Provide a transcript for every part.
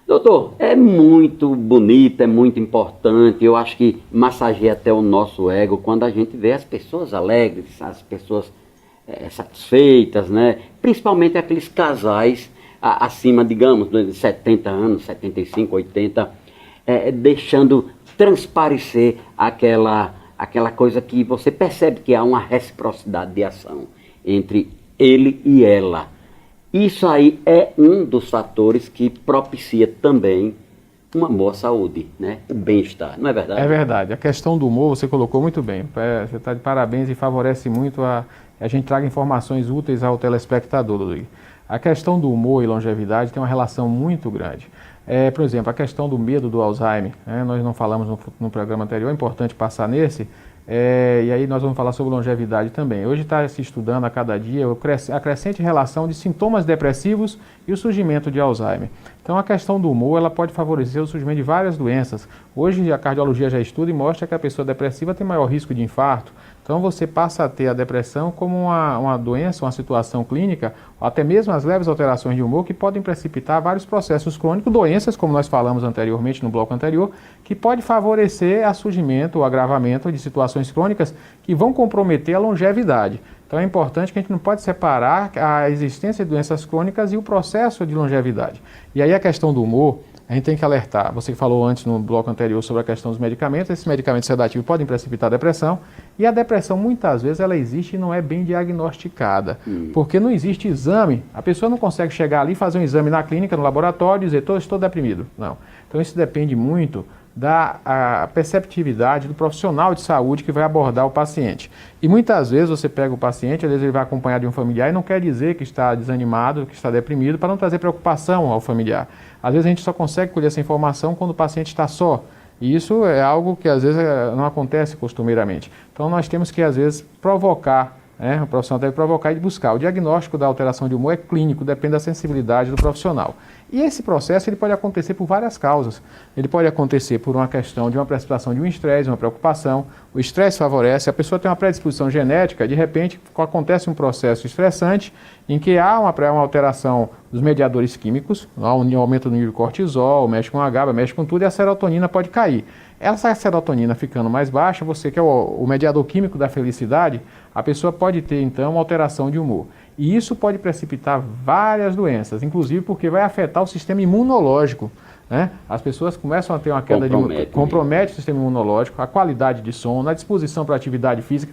Doutor, é muito bonito, é muito importante. Eu acho que massageia até o nosso ego quando a gente vê as pessoas alegres, as pessoas satisfeitas, né? Principalmente aqueles casais acima, digamos, de 70 anos, 75, 80, deixando transparecer aquela coisa que você percebe que há uma reciprocidade de ação entre ele e ela. Isso aí é um dos fatores que propicia também uma boa saúde, né? O bem-estar, não é verdade? É verdade. A questão do humor você colocou muito bem. Você está de parabéns e favorece muito a gente traga informações úteis ao telespectador, Luiz. A questão do humor e longevidade tem uma relação muito grande. Por exemplo, a questão do medo do Alzheimer, né? Nós não falamos no programa anterior, é importante passar nesse. E aí nós vamos falar sobre longevidade também. Hoje está se estudando a cada dia a crescente relação de sintomas depressivos e o surgimento de Alzheimer. Então a questão do humor ela pode favorecer o surgimento de várias doenças. Hoje a cardiologia já estuda e mostra que a pessoa depressiva tem maior risco de infarto. Então você passa a ter a depressão como uma doença, uma situação clínica, ou até mesmo as leves alterações de humor que podem precipitar vários processos crônicos, doenças, como nós falamos anteriormente no bloco anterior, que pode favorecer o surgimento ou agravamento de situações crônicas que vão comprometer a longevidade. Então é importante que a gente não pode separar a existência de doenças crônicas e o processo de longevidade. E aí a questão do humor, a gente tem que alertar. Você falou antes no bloco anterior sobre a questão dos medicamentos. Esses medicamentos sedativos podem precipitar a depressão. E a depressão, muitas vezes, ela existe e não é bem diagnosticada. Porque não existe exame. A pessoa não consegue chegar ali, fazer um exame na clínica, no laboratório e dizer, estou deprimido. Não. Então isso depende muito da perceptividade do profissional de saúde que vai abordar o paciente. E muitas vezes você pega o paciente, às vezes ele vai acompanhado de um familiar e não quer dizer que está desanimado, que está deprimido, para não trazer preocupação ao familiar. Às vezes a gente só consegue colher essa informação quando o paciente está só. E isso é algo que às vezes não acontece costumeiramente. Então nós temos que às vezes provocar, o profissional deve provocar e buscar. O diagnóstico da alteração de humor é clínico, depende da sensibilidade do profissional. E esse processo ele pode acontecer por várias causas. Ele pode acontecer por uma questão de uma precipitação de um estresse, uma preocupação. O estresse favorece, a pessoa tem uma predisposição genética, de repente acontece um processo estressante em que há uma alteração dos mediadores químicos, um aumento do nível de cortisol, mexe com a GABA, mexe com tudo e a serotonina pode cair. Essa serotonina ficando mais baixa, você que é o mediador químico da felicidade, a pessoa pode ter então uma alteração de humor. E isso pode precipitar várias doenças, inclusive porque vai afetar o sistema imunológico. Né? As pessoas começam a ter uma queda compromete o sistema imunológico, a qualidade de sono, a disposição para a atividade física,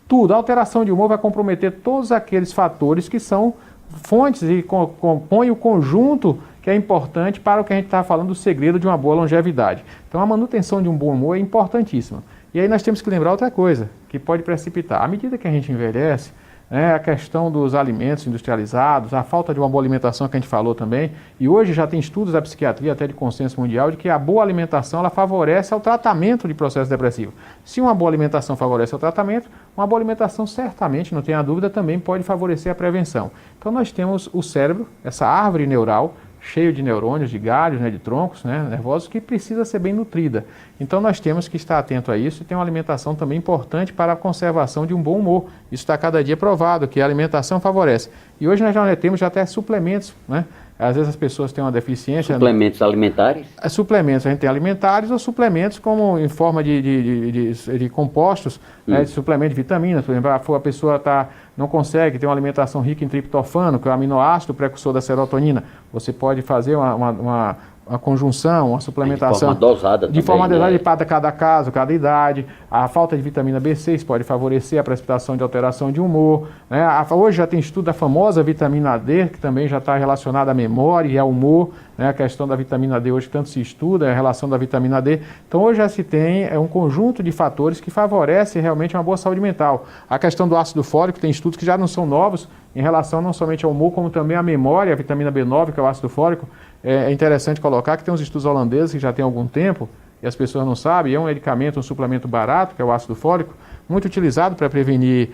tudo. A alteração de humor vai comprometer todos aqueles fatores que são fontes e compõem o conjunto que é importante para o que a gente está falando do segredo de uma boa longevidade. Então a manutenção de um bom humor é importantíssima. E aí nós temos que lembrar outra coisa, que pode precipitar. À medida que a gente envelhece, a questão dos alimentos industrializados, a falta de uma boa alimentação que a gente falou também, e hoje já tem estudos da psiquiatria, até de consenso mundial, de que a boa alimentação ela favorece ao tratamento de processo depressivo. Se uma boa alimentação favorece ao tratamento, uma boa alimentação certamente, não tenha dúvida, também pode favorecer a prevenção. Então nós temos o cérebro, essa árvore neural, cheio de neurônios, de galhos, de troncos nervosos, que precisa ser bem nutrida. Então nós temos que estar atento a isso e ter uma alimentação também importante para a conservação de um bom humor. Isso está cada dia provado, que a alimentação favorece. E hoje nós já temos até suplementos, Às vezes as pessoas têm uma deficiência... Suplementos alimentares? Suplementos, a gente tem alimentares ou suplementos como em forma de compostos, de suplemento de vitaminas. Por exemplo, a pessoa não consegue ter uma alimentação rica em triptofano, que é o aminoácido precursor da serotonina. Você pode fazer uma conjunção, uma suplementação. De forma dosada também. De forma dosada para cada caso, cada idade. A falta de vitamina B6 pode favorecer a precipitação de alteração de humor. Hoje já tem estudo da famosa vitamina D, que também já está relacionada à memória e ao humor. A questão da vitamina D hoje tanto se estuda, a relação da vitamina D. Então hoje já se tem um conjunto de fatores que favorece realmente uma boa saúde mental. A questão do ácido fólico, tem estudos que já não são novos em relação não somente ao humor, como também à memória, a vitamina B9, que é o ácido fólico. É interessante colocar que tem uns estudos holandeses que já tem algum tempo, e as pessoas não sabem, é um medicamento, um suplemento barato, que é o ácido fólico, muito utilizado para prevenir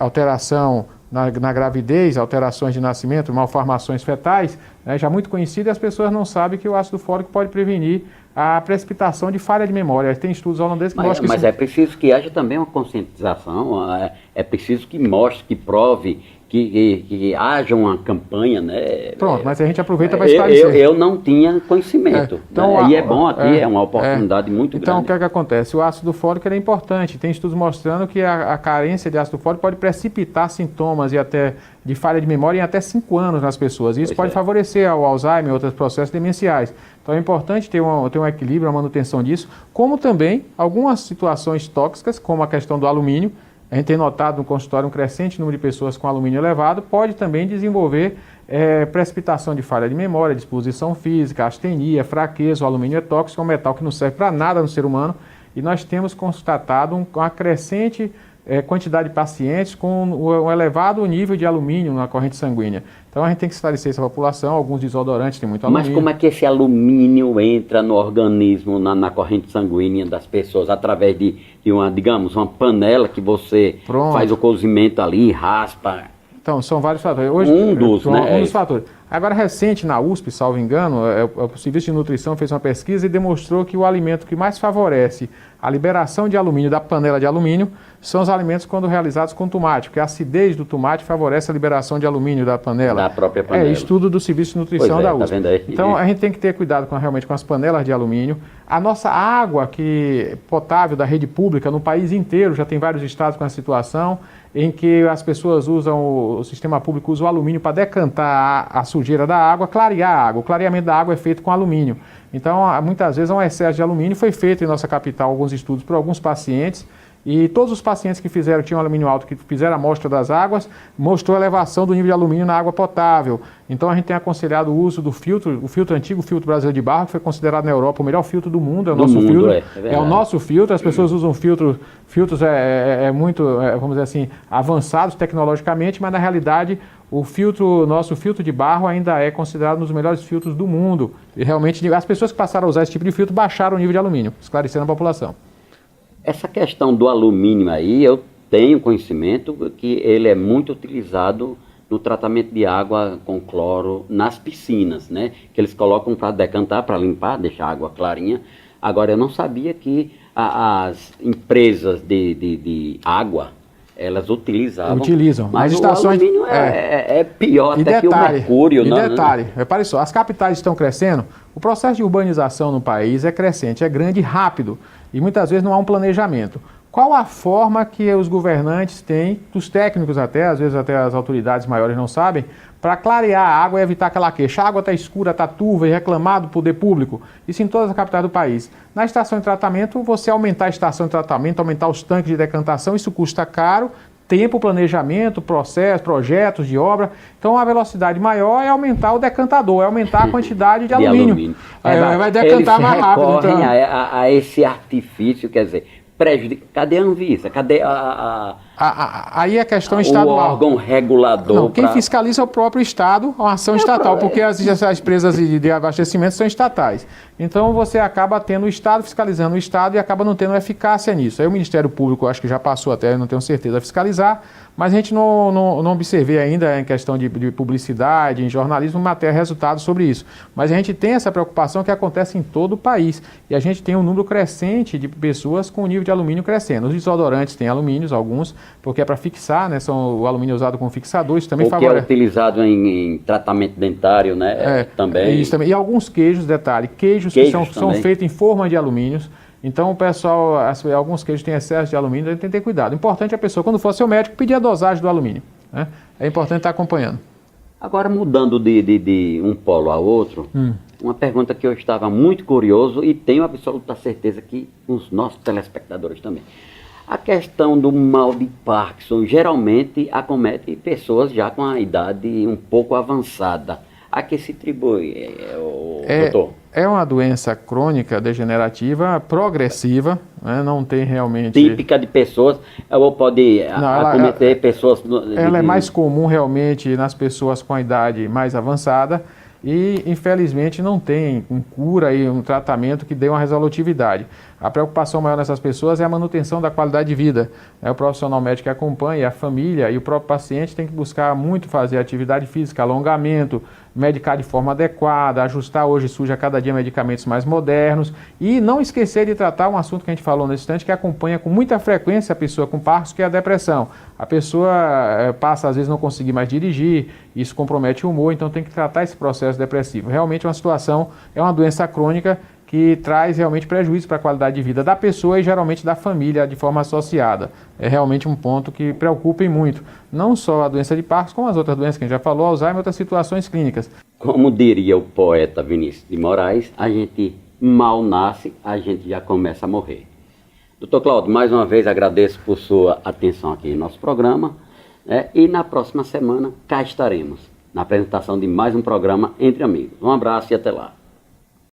alteração na gravidez, alterações de nascimento, malformações fetais, já muito conhecido, e as pessoas não sabem que o ácido fólico pode prevenir a precipitação de falha de memória. Tem estudos holandeses que mostram que... Mas é preciso que haja também uma conscientização, é preciso que mostre, que prove que haja uma campanha, né? Pronto, mas a gente aproveita para esclarecer. Eu não tinha conhecimento. Então, e é bom aqui, é uma oportunidade muito então, grande. Então, o que acontece? O ácido fólico é importante. Tem estudos mostrando que a carência de ácido fólico pode precipitar sintomas e até de falha de memória em até 5 anos nas pessoas. Isso pode favorecer o Alzheimer e outros processos demenciais. Então, é importante ter um equilíbrio, a manutenção disso, como também algumas situações tóxicas, como a questão do alumínio. A gente tem notado no consultório um crescente número de pessoas com alumínio elevado, pode também desenvolver precipitação de falha de memória, disposição física, astenia, fraqueza. O alumínio é tóxico, é um metal que não serve para nada no ser humano e nós temos constatado uma crescente quantidade de pacientes com um elevado nível de alumínio na corrente sanguínea. Então a gente tem que esclarecer essa população, alguns desodorantes têm muito alumínio. Mas como é que esse alumínio entra no organismo, na corrente sanguínea das pessoas, através de uma, digamos, uma panela que você faz o cozimento ali, raspa? Então, são vários fatores. Hoje, um dos fatores. Agora, recente, na USP, salvo engano, o Serviço de Nutrição fez uma pesquisa e demonstrou que o alimento que mais favorece a liberação de alumínio da panela de alumínio são os alimentos quando realizados com tomate, porque a acidez do tomate favorece a liberação de alumínio da panela. Da própria panela. Estudo do Serviço de Nutrição da USP. Tá vendo aí? Então, a gente tem que ter cuidado realmente com as panelas de alumínio. A nossa água potável da rede pública no país inteiro, já tem vários estados com essa situação, em que as pessoas usam, o sistema público usa o alumínio para decantar a sujeira da água, clarear a água. O clareamento da água é feito com alumínio. Então, muitas vezes, há um excesso de alumínio. Foi feito em nossa capital alguns estudos por alguns pacientes, e todos os pacientes que tinham alumínio alto, que fizeram a amostra das águas, mostrou elevação do nível de alumínio na água potável. Então a gente tem aconselhado o uso do filtro, o filtro antigo, o filtro brasileiro de barro, que foi considerado na Europa o melhor filtro do mundo, é o nosso filtro. É o nosso filtro, as pessoas usam filtros muito, vamos dizer assim, avançados tecnologicamente, mas na realidade nosso filtro de barro ainda é considerado um dos melhores filtros do mundo. E realmente as pessoas que passaram a usar esse tipo de filtro baixaram o nível de alumínio, esclarecendo a população. Essa questão do alumínio aí, eu tenho conhecimento que ele é muito utilizado no tratamento de água com cloro nas piscinas, né? Que eles colocam para decantar, para limpar, deixar a água clarinha. Agora, eu não sabia que as empresas de água, elas utilizavam. Mas o alumínio é pior até que o mercúrio. Repare só, as capitais estão crescendo, o processo de urbanização no país é crescente, é grande e rápido. E muitas vezes não há um planejamento. Qual a forma que os governantes têm, os técnicos até, às vezes até as autoridades maiores não sabem, para clarear a água e evitar aquela queixa? A água está escura, está turva e reclamar do poder público. Isso em todas as capitais do país. Na estação de tratamento, você aumentar a estação de tratamento, aumentar os tanques de decantação, isso custa caro, tempo, planejamento, projetos de obra. Então, a velocidade maior é aumentar o decantador, é aumentar a quantidade de alumínio. Vai decantar mais rápido. Eles recorrem a esse artifício, quer dizer, prejudica. Cadê a Anvisa? Cadê aí a questão estadual. O órgão regulador. Não, quem fiscaliza é o próprio Estado, a ação estatal, porque as empresas de abastecimento são estatais. Então você acaba tendo o Estado fiscalizando o Estado e acaba não tendo eficácia nisso. Aí o Ministério Público, acho que já passou até, não tenho certeza, a fiscalizar, mas a gente não observei ainda em questão de publicidade, em jornalismo, matéria, resultados sobre isso. Mas a gente tem essa preocupação que acontece em todo o país. E a gente tem um número crescente de pessoas com o nível de alumínio crescendo. Os desodorantes têm alumínios, alguns, porque é para fixar, né? O alumínio é usado como fixador, isso também favorece. Porque é utilizado em tratamento dentário, né? Também. Isso também. E alguns queijos, detalhe, queijos que são feitos em forma de alumínios. Então o pessoal, alguns queijos têm excesso de alumínio, tem que ter cuidado. O importante é a pessoa, quando for ao seu médico, pedir a dosagem do alumínio, né? É importante estar acompanhando. Agora, mudando de um polo a outro, uma pergunta que eu estava muito curioso e tenho absoluta certeza que os nossos telespectadores também. A questão do mal de Parkinson geralmente acomete pessoas já com a idade um pouco avançada. A que se atribui, doutor? É uma doença crônica, degenerativa, progressiva, né? Não tem realmente... Típica de pessoas, ou pode acometer pessoas... Ela é mais comum realmente nas pessoas com a idade mais avançada e, infelizmente, não tem cura e um tratamento que dê uma resolutividade. A preocupação maior nessas pessoas é a manutenção da qualidade de vida. O profissional médico que acompanha, a família e o próprio paciente tem que buscar muito fazer atividade física, alongamento, medicar de forma adequada, ajustar hoje surge a cada dia medicamentos mais modernos e não esquecer de tratar um assunto que a gente falou nesse instante que acompanha com muita frequência a pessoa com Parkinson, que é a depressão. A pessoa passa às vezes não conseguir mais dirigir, isso compromete o humor, então tem que tratar esse processo depressivo. Realmente é uma situação, é uma doença crônica que traz realmente prejuízo para a qualidade de vida da pessoa e geralmente da família de forma associada. É realmente um ponto que preocupa muito, não só a doença de Parkinson, como as outras doenças que a gente já falou, Alzheimer e outras situações clínicas. Como diria o poeta Vinícius de Moraes, a gente mal nasce, a gente já começa a morrer. Dr. Cláudio, mais uma vez agradeço por sua atenção aqui no nosso programa, e na próxima semana cá estaremos, na apresentação de mais um programa Entre Amigos. Um abraço e até lá.